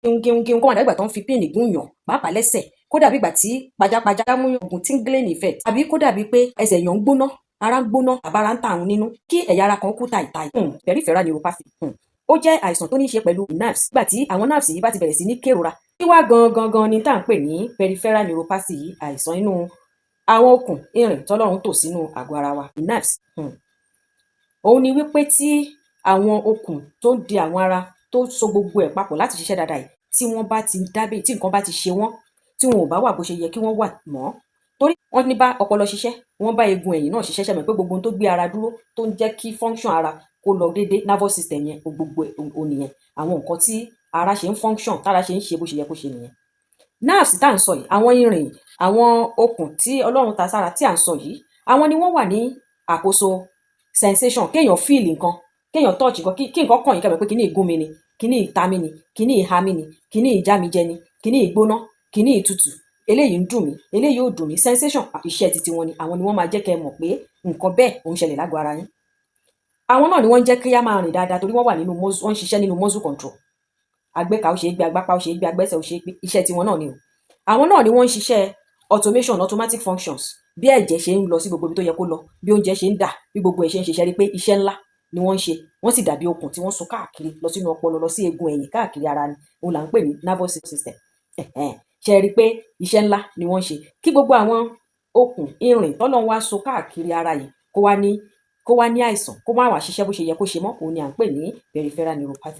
kíun kó má dàbí ìgbà tó ń fi píìnì gún yàn pàápàá lẹ́sẹ̀, kó dàbí ìgbà tí pajápajá mú yàn oògùn tingling effect, tàbí kó dàbí pé ẹsẹ̀ èèyàn ń gbóná, ara ń gbóná àbára ń tà àwọn nínú, kí ẹ̀yà ara kan kú tàìtàì. Peripheral neuropathy ó jẹ́ àìsàn tó ní í ṣe pẹ̀lú nerves. Nígbà tí àwọn nerves yìí bá ti bẹ̀rẹ̀ sí ní kérora, kí wá gangan ni tá à ń pè ní peripheral neuropathy yìí, àìsàn inú àwọn okùn irin tọ́lọ́run tò sínú àgọ́ ara wa, nerves. Òun ni wípé tí àwọn okùn tó di àwọn ara tó so gbogbo ẹ̀ papọ̀ láti ṣiṣẹ́ dáadáa yìí, tí wọ́n bá ti dábẹ́, tí nǹkan bá ti ṣe wọ́n, tí wọn ò bá wà bó ṣe yẹ kí wọ́n wà mọ́, torí wọ́n ní bá ọpọlọ ṣiṣẹ́, wọ́n bá eegun ẹ̀yìn náà ṣiṣẹ́, ṣẹ̀mọ̀ pé gbogbo ohun tó gbé ara dúró tó ń jẹ́ kí function ara kó lọ déédé, nervous system yẹn gbogbo ò nìyẹn, àwọn nǹkan tí ara ṣe ń function, tára ṣe ń ṣe bó ṣe yẹ kó ṣe nìyẹn. Nerves tá à ń sọ yìí, àwọn irin, àwọn okùn tí Ọlọ́run ta sára tí à ń sọ yìí, àwọn ni wọ́n wà ní àkóso sensation, kéèyàn feel nǹkan, kéèyàn touch nǹkan, kí nǹkan kàn yín kẹ́mọ̀ pé kíní ìgún mi ni, kíní ìta mi ni, kíní ìhà mi ni, kíní ìjà mi jẹ ni, kíní ìgbóná, kíní ìtutù, eléyìí ń dùn mí, eléyìí ò dùn mí. Sensation iṣẹ́ titi wọn ni, àwọn ni wọ́n máa jẹ́ kẹ́ ẹ mọ̀ pé nǹkan bẹ́ẹ̀ òun ṣẹlẹ̀ lágọ̀ọ́ ara yín. Àwọn náà ni wọ́n ń jẹ́ kí á máa rìn dáadáa, torí wọ́n wà nínú wọ́n ń ṣiṣẹ́ nínú muscle control. Agbéka ó ṣe é gbé, agbápá ó ṣe é gbé, agbẹ́sẹ̀ ó ṣe é gbé, iṣẹ́ tiwọn náà ni o. Àwọn náà ni wọ́n ń ṣiṣẹ́ automation, automatic functions, bí ẹ̀jẹ̀ ṣe ń lọ sí gbogbo ibi tó yẹ kó lọ, bí oúnjẹ ṣe ń dà, bí gbogbo ẹ̀ ṣe ń ṣiṣẹ́, rí pé iṣẹ́ ńlá ni wọ́n ń ṣe. Wọ́n sì dàbí okùn tí wọ́n so káàkiri lọ sínú ọpọlọ, lọ sí eegun ẹ̀yìn, káàkiri ara ni. Òun là ń pè ní nervous system. Ṣe rí pé iṣẹ́ ńlá ni wọ́n ń ṣe. Kí gbogbo àwọn okùn irin tọ́lọ́run wá so káàkiri ara yìí kó wá ní àìsàn, kó má wá ṣiṣẹ́ bó ṣe yẹ kó ṣe mọ́, òun ni à ń pè ní peripheral neuropathy.